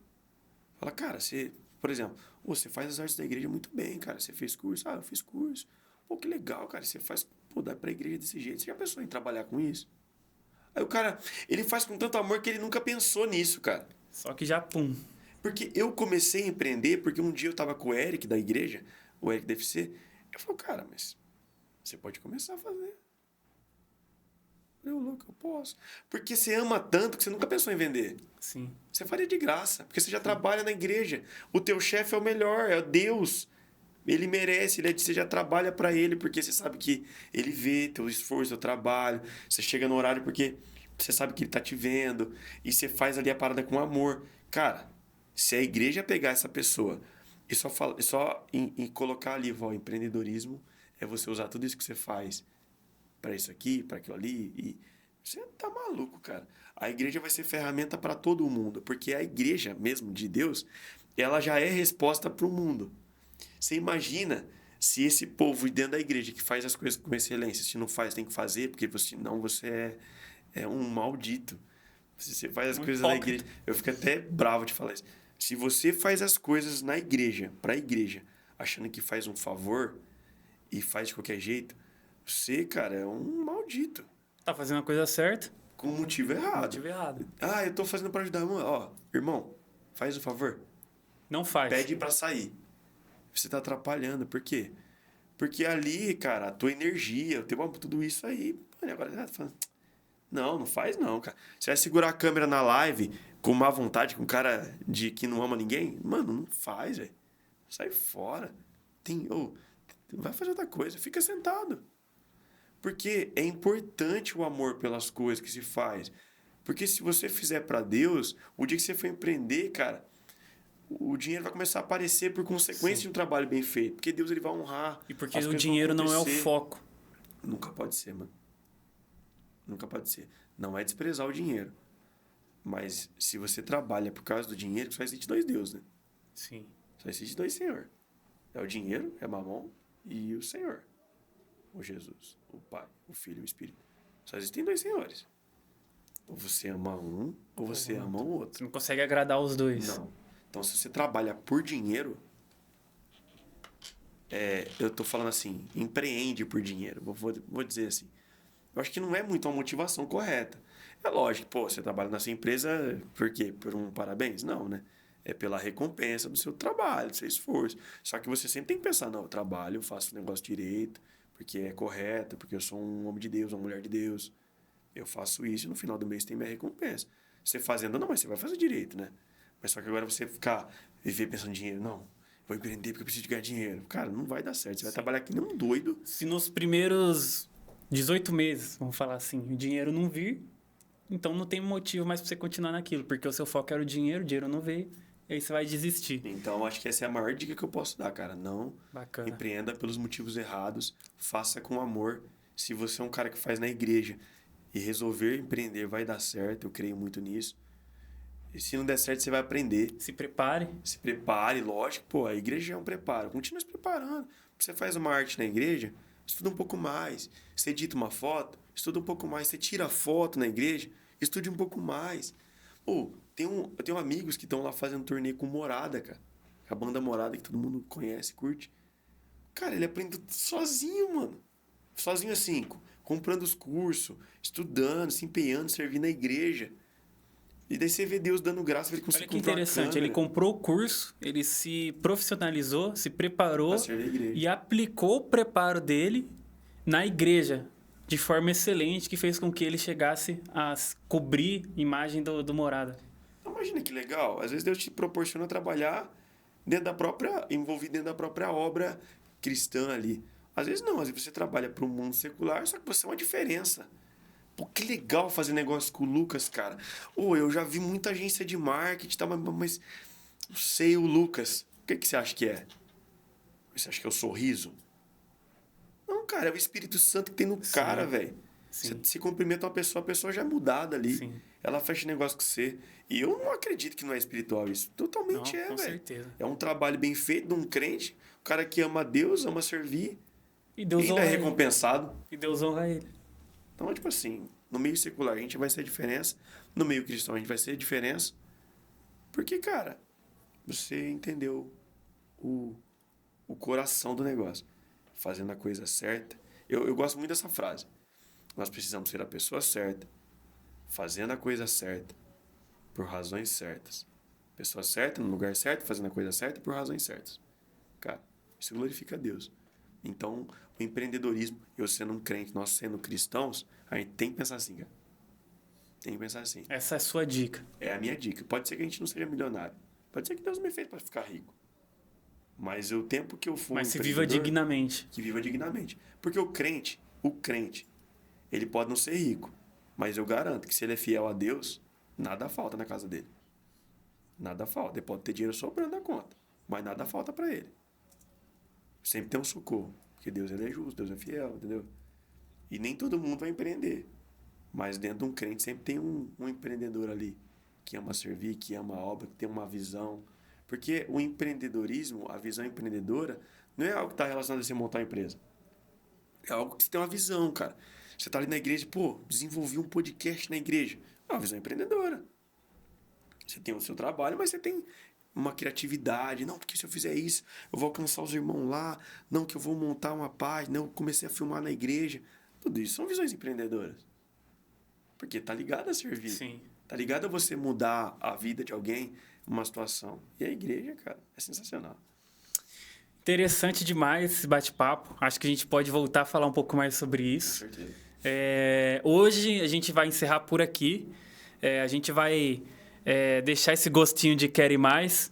fala, cara, você, por exemplo, você faz as artes da igreja muito bem, cara. Você fez curso? Ah, eu fiz curso. Pô, que legal, cara. Você faz, pô, dá pra igreja desse jeito. Você já pensou em trabalhar com isso? Aí o cara, ele faz com tanto amor que ele nunca pensou nisso, cara. Só que já, pum. Porque eu comecei a empreender, porque um dia eu tava com o Eric da igreja, o Eric da FC, eu falei, cara, mas você pode começar a fazer. Eu, louco, eu posso. Porque você ama tanto que você nunca pensou em vender. Sim. Você faria de graça, porque você já trabalha na igreja. O teu chefe é o melhor, é Deus. Ele merece, você já trabalha para ele, porque você sabe que ele vê teu esforço, teu trabalho. Você chega no horário porque você sabe que ele tá te vendo. E você faz ali a parada com amor. Cara, se a igreja pegar essa pessoa e só em colocar ali, ó, empreendedorismo, é você usar tudo isso que você faz para isso aqui, para aquilo ali, e você tá maluco, cara. A igreja vai ser ferramenta para todo mundo, porque a igreja mesmo de Deus, ela já é resposta para o mundo. Você imagina se esse povo dentro da igreja que faz as coisas com excelência, se não faz, tem que fazer, porque senão você é um maldito. Se você faz as coisas na igreja... Eu fico até bravo de falar isso. Se você faz as coisas na igreja, para a igreja, achando que faz um favor e faz de qualquer jeito, você, cara, é um maldito. Tá fazendo a coisa certa. Com o motivo errado. Motivo errado. Ah, eu tô fazendo para ajudar. Ó, irmão, faz o favor. Não faz. Pede para sair. Você tá atrapalhando. Por quê? Porque ali, cara, a tua energia, o teu, tudo isso aí... Olha, agora tá falando... Não faz não, cara. Você vai segurar a câmera na live com má vontade, com cara que não ama ninguém? Mano, não faz, velho. Sai fora. Vai fazer outra coisa. Fica sentado. Porque é importante o amor pelas coisas que se faz. Porque se você fizer para Deus, o dia que você for empreender, cara, o dinheiro vai começar a aparecer por consequência de um trabalho bem feito. Porque Deus ele vai honrar. E porque o dinheiro não é o foco. Nunca pode ser, mano. Nunca pode ser. Não é desprezar o dinheiro. Mas se você trabalha por causa do dinheiro, só existe dois deuses, né? Sim. Só existe dois senhor. É o dinheiro, é Mamon, e o Senhor. O Jesus, o Pai, o Filho e o Espírito. Só existem dois senhores. Ou você ama um, ou você ama o outro. Você não consegue agradar os dois. Não. Então, se você trabalha por dinheiro... eu tô falando assim, empreende por dinheiro. Vou dizer assim. Eu acho que não é muito uma motivação correta. É lógico, pô, você trabalha nessa empresa por quê? Por um parabéns? Não, né? É pela recompensa do seu trabalho, do seu esforço. Só que você sempre tem que pensar, não, eu trabalho, eu faço o negócio direito, porque é correto, porque eu sou um homem de Deus, uma mulher de Deus. Eu faço isso e no final do mês tem minha recompensa. Você fazendo, não, mas você vai fazer direito, né? Mas só que agora você viver pensando em dinheiro, não, vou empreender porque eu preciso de ganhar dinheiro. Cara, não vai dar certo. Você vai trabalhar aqui nem um doido. Se nos primeiros 18 meses, vamos falar assim, o dinheiro não vir, então não tem motivo mais para você continuar naquilo, porque o seu foco era o dinheiro não veio, e aí você vai desistir. Então, acho que essa é a maior dica que eu posso dar, cara. Não empreenda pelos motivos errados, faça com amor. Se você é um cara que faz na igreja e resolver empreender, vai dar certo, eu creio muito nisso. E se não der certo, você vai aprender. Se prepare. Se prepare, lógico. Pô, a igreja é um preparo. Continua se preparando. Você faz uma arte na igreja, estuda um pouco mais. Você edita uma foto, estuda um pouco mais. Você tira foto na igreja, estude um pouco mais. Pô, eu tenho amigos que estão lá fazendo turnê com Morada, cara. A banda Morada, que todo mundo conhece, curte. Cara, ele aprende sozinho, mano. Sozinho assim, comprando os cursos, estudando, se empenhando, servindo na igreja. E daí você vê Deus dando graça, ele conseguiu comprar. Olha que interessante, ele comprou o curso, ele se profissionalizou, se preparou e aplicou o preparo dele na igreja de forma excelente, que fez com que ele chegasse a cobrir a imagem do Morada. Imagina que legal. Às vezes Deus te proporciona trabalhar envolvido dentro da própria obra cristã ali. Às vezes não, às vezes você trabalha para o mundo secular, só que você é uma diferença. Pô, que legal fazer negócio com o Lucas, cara. Ô, eu já vi muita agência de marketing, tá, mas não sei o Lucas. O que você acha que é? Você acha que é o sorriso? Não, cara, é o Espírito Santo que tem no cara, velho. Você se cumprimenta uma pessoa, a pessoa já é mudada ali. Sim. Ela fecha negócio com você. E eu não acredito que não é espiritual isso. Totalmente Não, com velho. certeza. É um trabalho bem feito de um crente, um cara que ama a Deus, ama servir, E Deus ainda honra é ele. recompensado. E Deus honra ele. Então, tipo assim, no meio secular a gente vai ser a diferença, no meio cristão a gente vai ser a diferença. Porque, cara, você entendeu o coração do negócio. Fazendo a coisa certa. Eu gosto muito dessa frase. Nós precisamos ser a pessoa certa, fazendo a coisa certa, por razões certas. Pessoa certa, no lugar certo, fazendo a coisa certa, por razões certas. Cara, isso glorifica a Deus. Então, o empreendedorismo, eu sendo um crente, nós sendo cristãos, a gente tem que pensar assim, cara. Tem que pensar assim. Essa é a sua dica. É a minha dica. Pode ser que a gente não seja milionário. Pode ser que Deus me fez para ficar rico. Mas o tempo que eu for Mas se viva dignamente. que viva dignamente. Porque o crente, ele pode não ser rico, mas eu garanto que se ele é fiel a Deus, nada falta na casa dele. Nada falta. Ele pode ter dinheiro sobrando na conta, mas nada falta para ele. Sempre tem um socorro, porque Deus ele é justo, Deus é fiel, entendeu? E nem todo mundo vai empreender, mas dentro de um crente sempre tem um empreendedor ali que ama servir, que ama a obra, que tem uma visão. Porque o empreendedorismo, a visão empreendedora, não é algo que está relacionado a você montar uma empresa. É algo que você tem uma visão, cara. Você está ali na igreja, pô, desenvolvi um podcast na igreja. É uma visão empreendedora. Você tem o seu trabalho, mas você tem uma criatividade. Não, porque se eu fizer isso, eu vou alcançar os irmãos lá. Não, que eu vou montar uma página. Eu comecei a filmar na igreja. Tudo isso são visões empreendedoras. Porque tá ligado a servir. Sim. Tá ligado a você mudar a vida de alguém, uma situação. E a igreja, cara, é sensacional. Interessante demais esse bate-papo. Acho que a gente pode voltar a falar um pouco mais sobre isso. Com certeza. Hoje a gente vai encerrar por aqui. A gente vai deixar esse gostinho de quero ir mais,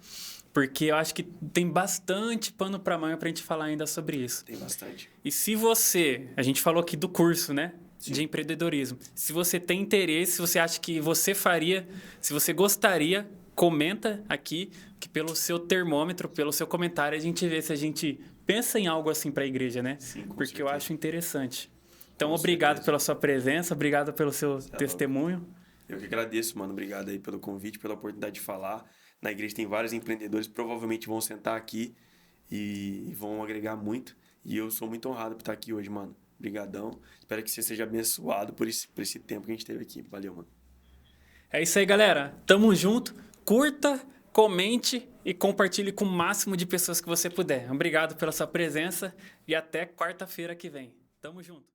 porque eu acho que tem bastante pano para manga para a gente falar ainda sobre isso. Tem bastante. E se você... A gente falou aqui do curso, né? Sim. De empreendedorismo. Se você tem interesse, se você acha que você faria, se você gostaria, comenta aqui, que pelo seu termômetro, pelo seu comentário, a gente vê se a gente pensa em algo assim para a igreja, né? Sim, com Porque certeza. eu acho interessante. Então, Com obrigado certeza. pela sua presença, obrigado pelo seu testemunho. Eu que agradeço, mano. Obrigado aí pelo convite, pela oportunidade de falar. Na igreja tem vários empreendedores que provavelmente vão sentar aqui e vão agregar muito. E eu sou muito honrado por estar aqui hoje, mano. Obrigadão. Espero que você seja abençoado por esse tempo que a gente teve aqui. Valeu, mano. É isso aí, galera. Tamo junto. Curta, comente e compartilhe com o máximo de pessoas que você puder. Obrigado pela sua presença e até quarta-feira que vem. Tamo junto.